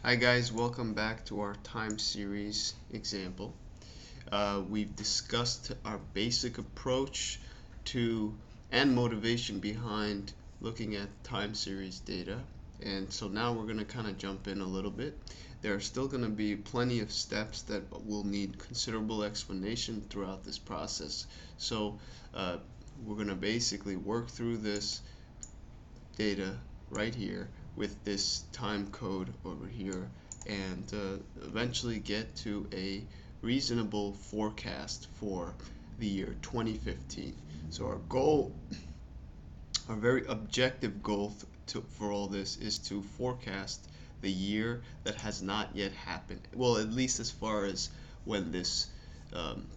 Hi guys, welcome back to our time series example. We've discussed our basic approach to and motivation behind looking at time series data, and so now we're going to kind of jump in a little bit. There are still going to be plenty of steps that will need considerable explanation throughout this process, so we're going to basically work through this data right here with this time code over here and eventually get to a reasonable forecast for the year 2015. So our goal, our very objective goal for all this is to forecast the year that has not yet happened. Well, at least as far as when this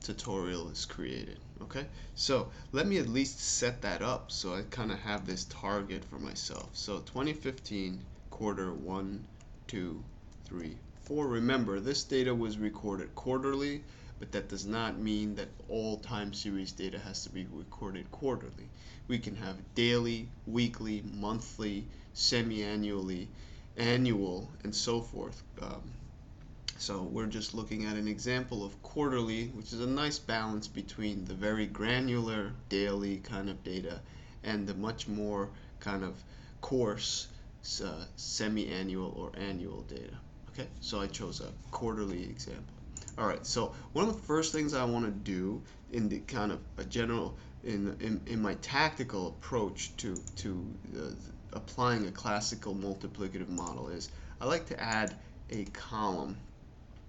tutorial is created. Okay, so let me at least set that up so I kind of have this target for myself. So 2015 quarter 1, 2, 3, 4. Remember, this data was recorded quarterly, but that does not mean that all time series data has to be recorded quarterly. We can have daily, weekly, monthly, semi-annually, annual, and so forth. So we're just looking at an example of quarterly, which is a nice balance between the very granular daily kind of data and the much more kind of coarse semi-annual or annual data. Okay, so I chose a quarterly example. All right, so one of the first things I want to do in the kind of a general in my tactical approach to applying a classical multiplicative model is I like to add a column,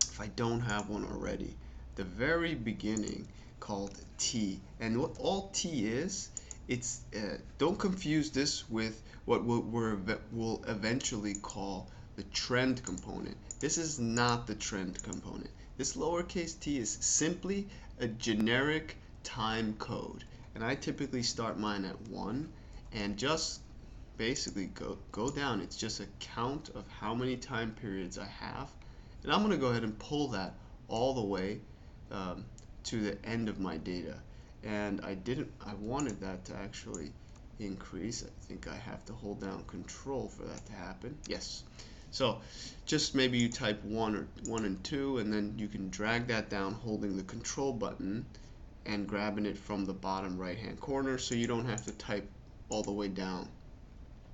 if I don't have one already, the very beginning, called T. And what all T is, it's don't confuse this with what we'll eventually call the trend component. This is not the trend component. This lowercase t is simply a generic time code, and I typically start mine at 1 and just basically go down. It's just a count of how many time periods I have, and I'm going to go ahead and pull that all the way to the end of my data. And I wanted that to actually increase. I think I have to hold down Control for that to happen. Yes. So just maybe you type 1 and 2, and then you can drag that down holding the Control button and grabbing it from the bottom right hand corner, so you don't have to type all the way down.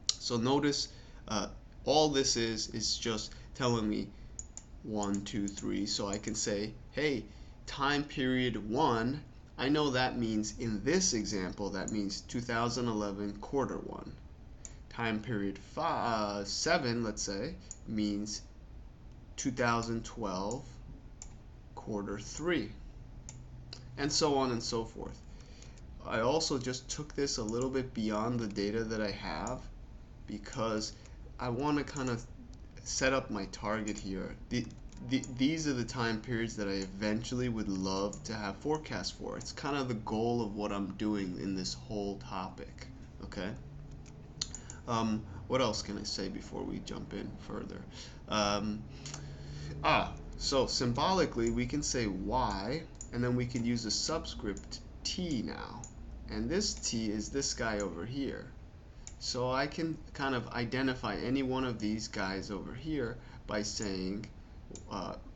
So notice all this is just telling me 1, 2, 3, so I can say, hey, time period 1, I know that means, in this example, that means 2011 quarter 1. Time period 7, let's say, means 2012 quarter 3, and so on and so forth. I also just took this a little bit beyond the data that I have because I want to kind of set up my target here. These are the time periods that I eventually would love to have forecasts for. It's kind of the goal of what I'm doing in this whole topic. Okay. What else can I say before we jump in further? So symbolically we can say y, and then we can use a subscript t now, and this t is this guy over here. So I can kind of identify any one of these guys over here by saying,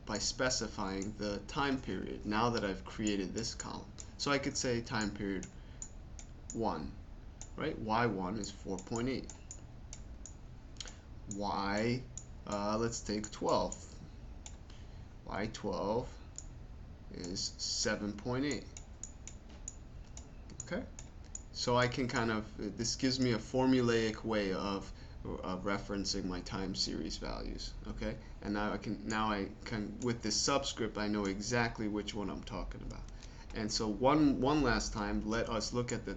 by specifying the time period now that I've created this column. So I could say time period 1, right? Y1 is 4.8. Let's take 12. Y12 is 7.8. Okay? So I can kind of, this gives me a formulaic way of referencing my time series values. Okay? And now I can with this subscript, I know exactly which one I'm talking about. And so one last time, let us look at the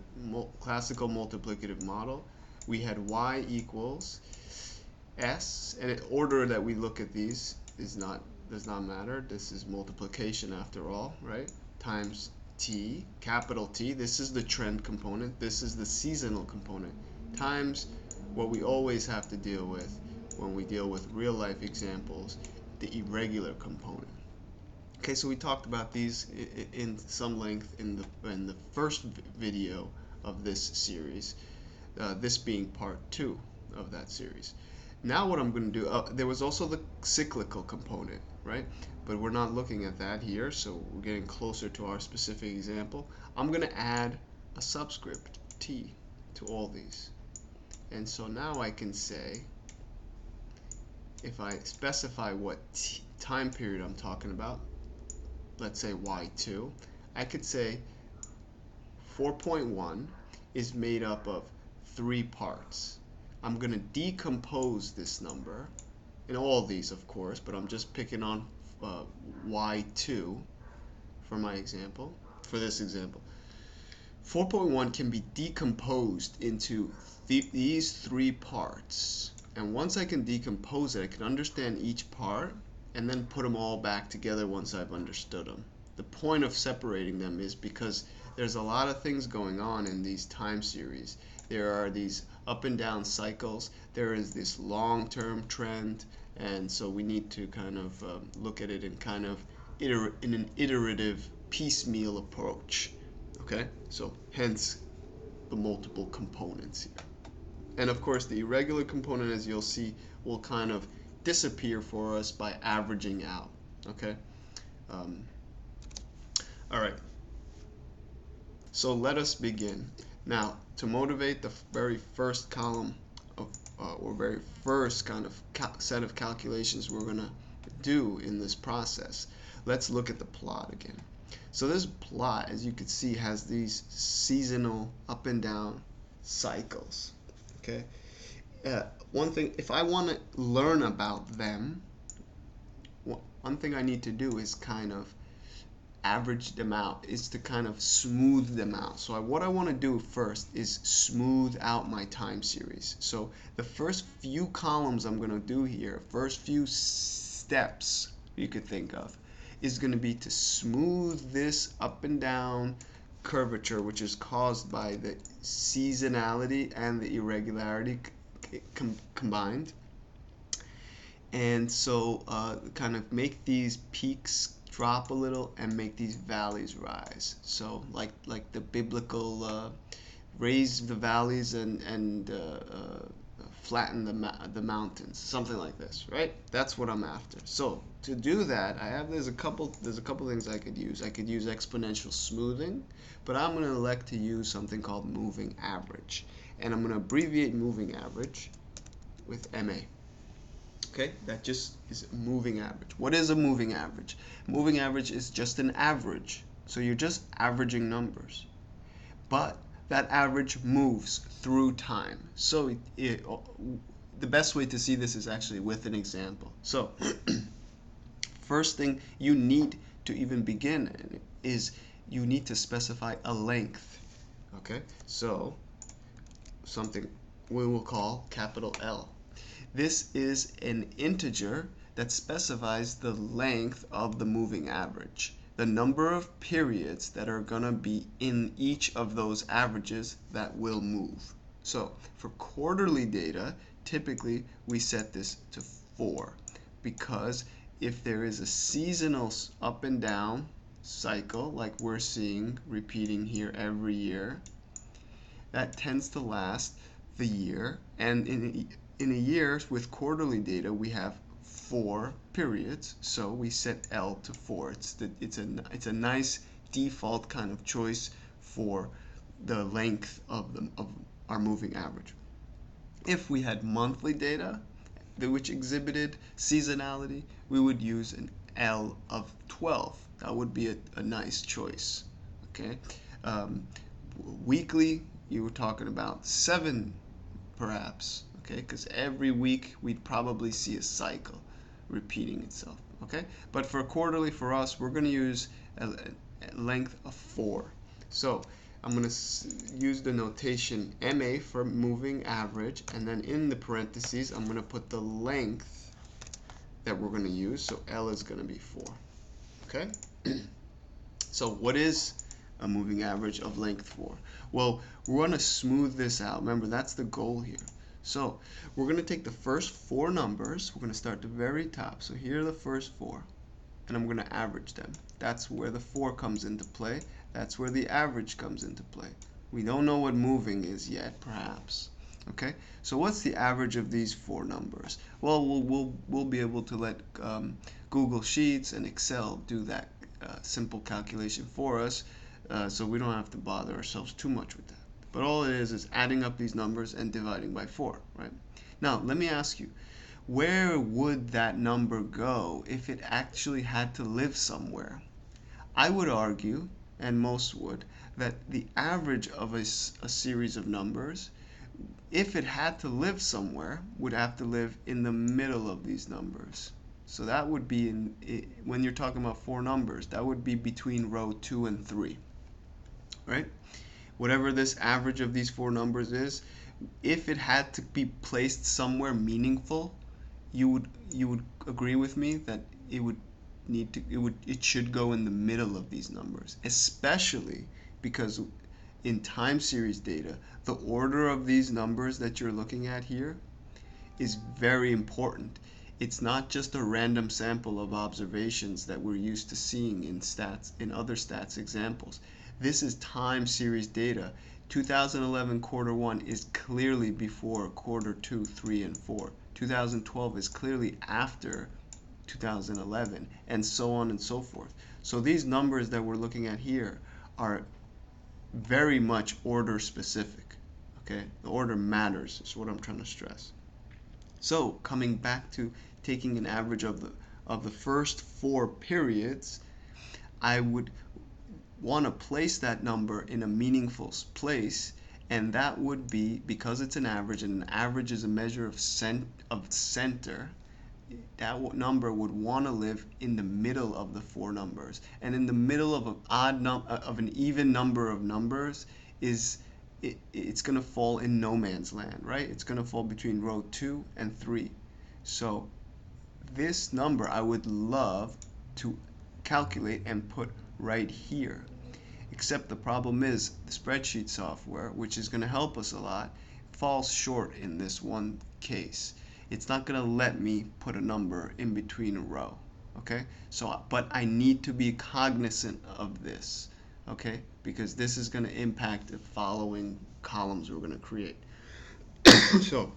classical multiplicative model. We had y equals s, and in order that we look at these does not matter. This is multiplication after all, right? Times t, capital T, this is the trend component, this is the seasonal component, times what we always have to deal with when we deal with real life examples, the irregular component. Okay, so we talked about these in some length in the first video of this series, this being part 2 of that series. Now what I'm going to do, there was also the cyclical component, right? But we're not looking at that here, so we're getting closer to our specific example. I'm going to add a subscript, t, to all these. And so now I can say, if I specify what time period I'm talking about, let's say y2, I could say 4.1 is made up of 3 parts. I'm going to decompose this number, in all these of course, but I'm just picking on y2 for my example, for this example. 4.1 can be decomposed into these 3 parts. And once I can decompose it, I can understand each part and then put them all back together once I've understood them. The point of separating them is because there's a lot of things going on in these time series. There are these up and down cycles. There is this long-term trend, and so we need to kind of look at it in kind of in an iterative, piecemeal approach. Okay, so hence the multiple components here. And of course, the irregular component, as you'll see, will kind of disappear for us by averaging out. Okay. All right. So let us begin. Now, to motivate the very first column of, or very first kind of set of calculations we're going to do in this process, let's look at the plot again. So this plot, as you can see, has these seasonal up and down cycles. Okay. One thing, if I want to learn about them, one thing I need to do is kind of average them out, is to kind of smooth them out. So what I want to do first is smooth out my time series. So the first few columns I'm going to do here, first few steps you could think of, is going to be to smooth this up and down curvature, which is caused by the seasonality and the irregularity combined. And so kind of make these peaks drop a little and make these valleys rise. So like the biblical raise the valleys and flatten the mountains, something like this, right? That's what I'm after. So to do that, there's a couple things I could use. I could use exponential smoothing, but I'm going to elect to use something called moving average, and I'm going to abbreviate moving average with MA. Okay, that just is moving average. What is a moving average? Moving average is just an average. So you're just averaging numbers. But that average moves through time. So the best way to see this is actually with an example. So first thing you need to even begin is you need to specify a length. Okay, so something we will call capital L. This is an integer that specifies the length of the moving average, the number of periods that are going to be in each of those averages that will move. So for quarterly data, typically we set this to 4, because if there is a seasonal up and down cycle like we're seeing repeating here every year, that tends to last the year, and in a year with quarterly data we have 4 periods, so we set L to 4. It's a nice default kind of choice for the length of our moving average. If we had monthly data which exhibited seasonality, we would use an L of 12. That would be a nice choice. Okay, weekly you were talking about 7 perhaps. Okay, because every week we'd probably see a cycle repeating itself. Okay, but for quarterly, for us, we're going to use a length of 4. So I'm going to use the notation MA for moving average, and then in the parentheses I'm going to put the length that we're going to use. So L is going to be 4. Okay. So what is a moving average of length 4? Well, we're going to smooth this out. Remember, that's the goal here. So we're going to take the first 4 numbers. We're going to start at the very top. So here are the first 4, and I'm going to average them. That's where the 4 comes into play. That's where the average comes into play. We don't know what moving is yet, perhaps. Okay, so what's the average of these four numbers? Well, we'll be able to let Google Sheets and Excel do that simple calculation for us, so we don't have to bother ourselves too much with that. But all it is adding up these numbers and dividing by 4, right? Now, let me ask you, where would that number go if it actually had to live somewhere? I would argue, and most would, that the average of a series of numbers, if it had to live somewhere, would have to live in the middle of these numbers. So that would be, when you're talking about four numbers, that would be between row 2 and 3, right? Whatever this average of these four numbers is, if it had to be placed somewhere meaningful, you would agree with me that it should go in the middle of these numbers, especially because in time series data, the order of these numbers that you're looking at here is very important. It's not just a random sample of observations that we're used to seeing in other stats examples. This is time series data. 2011 quarter 1 is clearly before quarter 2, 3, and 4. 2012 is clearly after 2011, and so on and so forth. So these numbers that we're looking at here are very much order specific. Okay, the order matters is what I'm trying to stress. So coming back to taking an average of the first 4 periods, I would want to place that number in a meaningful place, and that would be, because it's an average, and an average is a measure of center, that number would want to live in the middle of the 4 numbers. And in the middle of an even number of numbers it's going to fall in no man's land, right? It's going to fall between row 2 and 3. So this number I would love to calculate and put right here. Except the problem is the spreadsheet software, which is going to help us a lot, falls short in this one case. It's not going to let me put a number in between a row. Okay, so but I need to be cognizant of this, okay, because this is going to impact the following columns we're going to create. So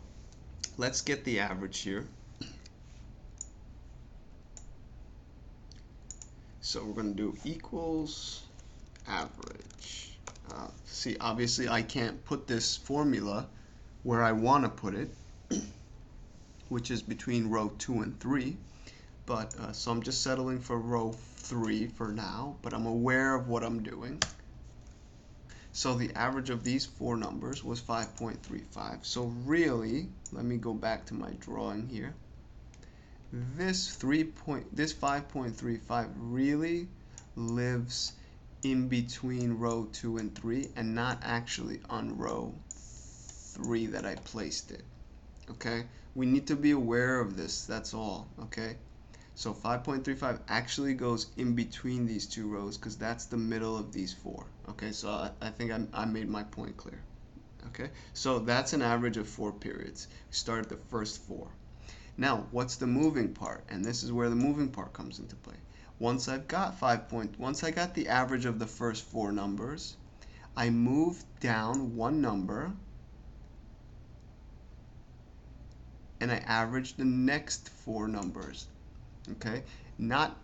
let's get the average here. So we're going to do equals average. See, obviously I can't put this formula where I want to put it, which is between row 2 and 3, but so I'm just settling for row 3 for now, but I'm aware of what I'm doing. So the average of these 4 numbers was 5.35. So really, let me go back to my drawing here. This 5.35 really lives in between row 2 and 3 and not actually on row 3 that I placed it. Okay, we need to be aware of this, that's all. Okay, so 5.35 actually goes in between these 2 rows because that's the middle of these 4. Okay, so I think I made my point clear. Okay, so that's an average of 4 periods. We start at the first 4. Now, what's the moving part? And this is where the moving part comes into play. Once I got the average of the first 4 numbers, I move down one number and I average the next 4 numbers. Okay, not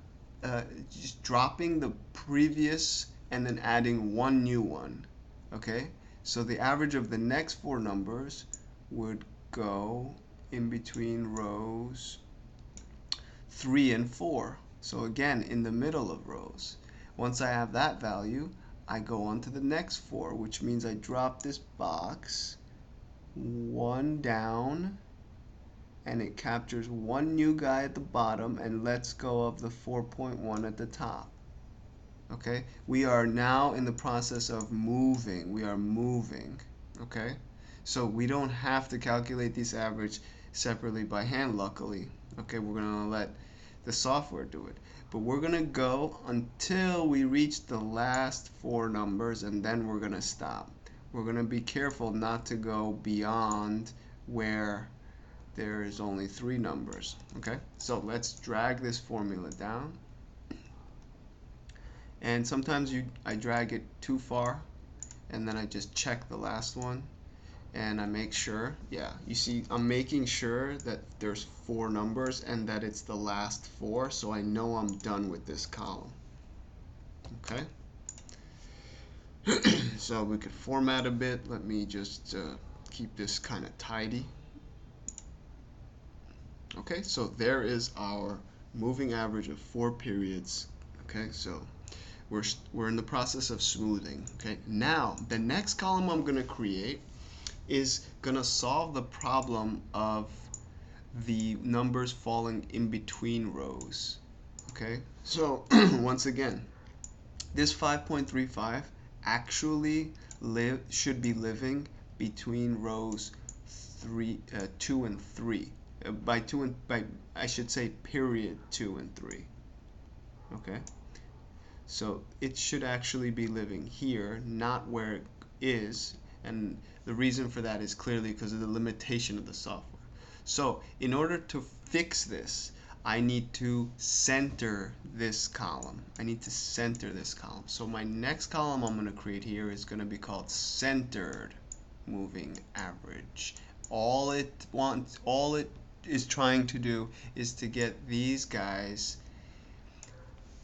just dropping the previous and then adding one new one. Okay, so the average of the next 4 numbers would go in between rows 3 and 4. So again, in the middle of rows. Once I have that value, I go on to the next 4, which means I drop this box one down, and it captures one new guy at the bottom and lets go of the 4.1 at the top. Okay, we are now in the process of moving. We are moving. Okay, so we don't have to calculate this average separately by hand, luckily. Okay, we're going to let the software do it. But we're going to go until we reach the last 4 numbers, and then we're going to stop. We're going to be careful not to go beyond where there is only 3 numbers. Okay, so let's drag this formula down. And sometimes I drag it too far, and then I just check the last one. and I make sure, yeah, you see I'm making sure that there's 4 numbers and that it's the last 4, so I know I'm done with this column. Okay. So we could format a bit. Let me just keep this kind of tidy. Okay, so there is our moving average of 4 periods. Okay, so we're in the process of smoothing. Okay, now the next column I'm going to create is going to solve the problem of the numbers falling in between rows. Okay, so once again, this 5.35 actually should be living between rows 2 and 3. I should say period 2 and 3. Okay, so it should actually be living here, not where it is, and the reason for that is clearly because of the limitation of the software. So in order to fix this, I need to center this column. So my next column I'm going to create here is going to be called centered moving average. All it is trying to do is to get these guys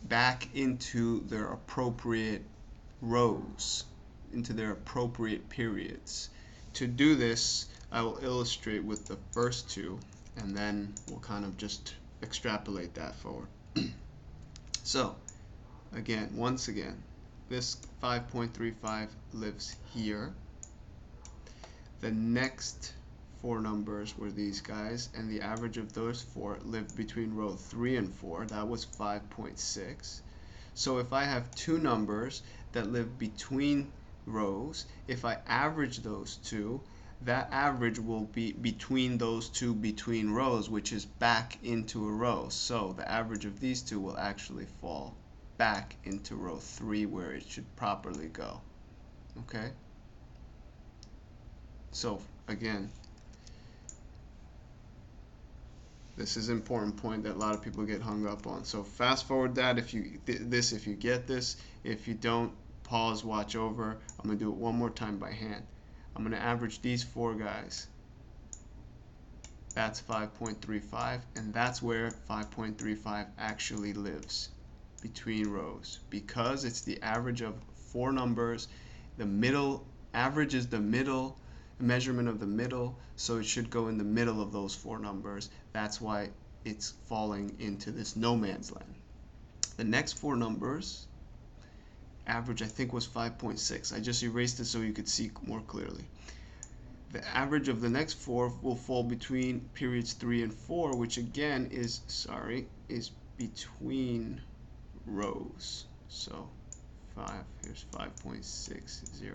back into their appropriate rows, into their appropriate periods. To do this, I will illustrate with the first 2, and then we'll kind of just extrapolate that forward. So once again, this 5.35 lives here. The next 4 numbers were these guys, and the average of those 4 lived between row 3 and 4. That was 5.6. So if I have 2 numbers that live between rows, if I average those 2, that average will be between those 2 between rows, which is back into a row. So the average of these 2 will actually fall back into row 3 where it should properly go. Okay? So again, this is an important point that a lot of people get hung up on. So fast forward that if you get this. If you don't, pause, watch over. I'm going to do it one more time by hand. I'm going to average these 4 guys. That's 5.35, and that's where 5.35 actually lives, between rows, because it's the average of 4 numbers. The middle average is the middle measurement of the middle, so it should go in the middle of those 4 numbers. That's why it's falling into this no man's land. The next 4 numbers, average I think was 5.6. I just erased it so you could see more clearly. The average of the next 4 will fall between periods 3 and 4, which again is between rows. So here's 5.60.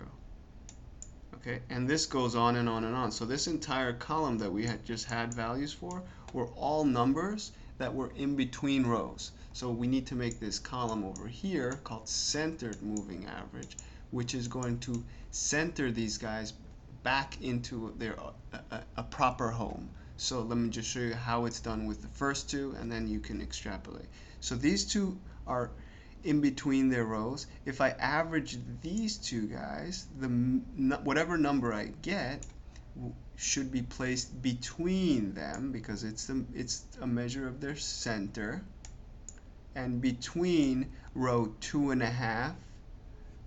Okay, and this goes on and on and on. So this entire column that we had just had values for were all numbers that were in between rows. So we need to make this column over here called centered moving average, which is going to center these guys back into their a proper home. So let me just show you how it's done with the first 2, and then you can extrapolate. So these 2 are in between their rows. If I average these 2 guys, whatever number I get should be placed between them, because it's a measure of their center, and between row 2.5,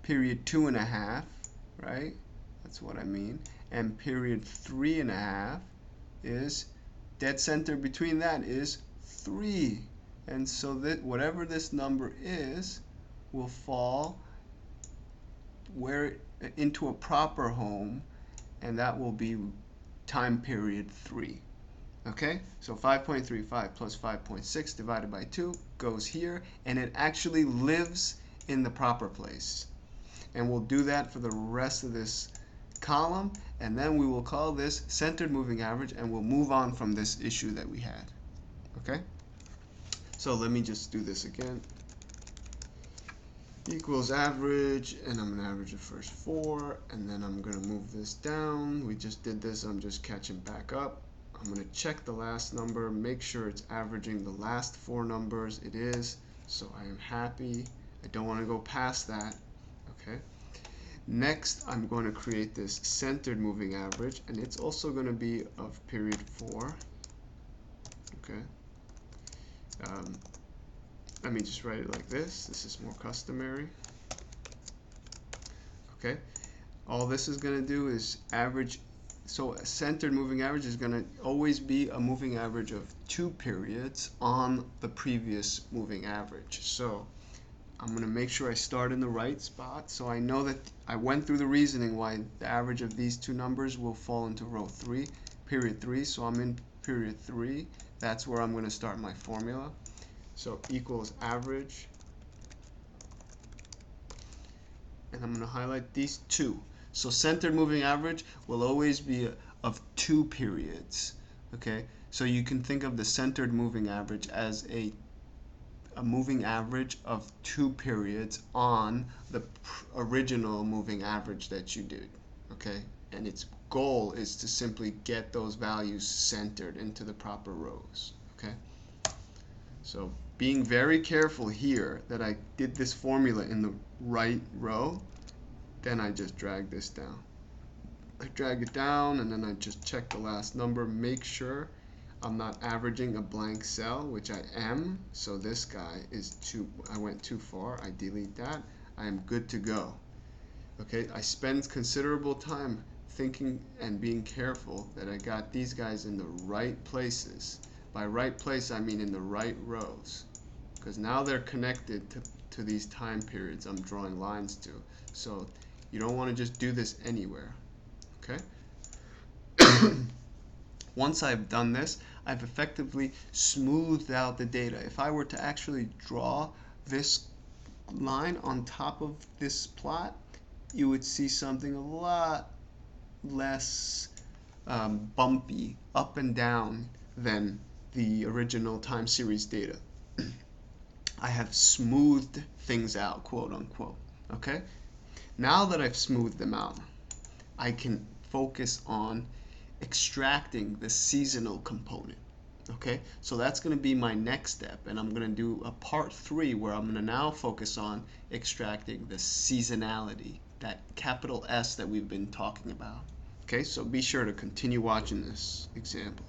period 2.5, right? That's what I mean. And period 3.5 is dead center between that is 3. And so that whatever this number is will fall into a proper home, and that will be time period 3. Okay, so 5.35 plus 5.6 divided by 2 goes here, and it actually lives in the proper place. And we'll do that for the rest of this column, and then we will call this centered moving average, and we'll move on from this issue that we had. Okay, so let me just do this again. Equals average, and I'm going to average the first 4, and then I'm going to move this down. We just did this, I'm just catching back up. I'm going to check the last number, make sure it's averaging the last 4 numbers. It is, so I am happy. I don't want to go past that. Okay. Next, I'm going to create this centered moving average, and it's also going to be of period 4. Okay. Let me just write it like this. This is more customary. Okay. All this is going to do is average. So a centered moving average is going to always be a moving average of 2 periods on the previous moving average. So I'm going to make sure I start in the right spot, so I know that I went through the reasoning why the average of these two numbers will fall into row 3, period 3. So I'm in period 3. That's where I'm going to start my formula. So equals average, and I'm going to highlight these two. So centered moving average will always be of 2 periods. Okay, so you can think of the centered moving average as a moving average of 2 periods on the original moving average that you did. Okay, and its goal is to simply get those values centered into the proper rows. Okay, so being very careful here that I did this formula in the right row, then I just drag this down. I drag it down and then I just check the last number, make sure I'm not averaging a blank cell, which I am. So this guy is I went too far. I delete that. I am good to go. Okay, I spend considerable time thinking and being careful that I got these guys in the right places. By right place, I mean in the right rows, because now they're connected to these time periods I'm drawing lines to. So you don't want to just do this anywhere. Okay. Once I've done this, I've effectively smoothed out the data. If I were to actually draw this line on top of this plot, you would see something a lot less bumpy up and down than the original time series data. I have smoothed things out, quote unquote. Okay? Now that I've smoothed them out, I can focus on extracting the seasonal component. Okay, so that's going to be my next step, and I'm going to do a part 3 where I'm going to now focus on extracting the seasonality, that capital S that we've been talking about. Okay, so be sure to continue watching this example.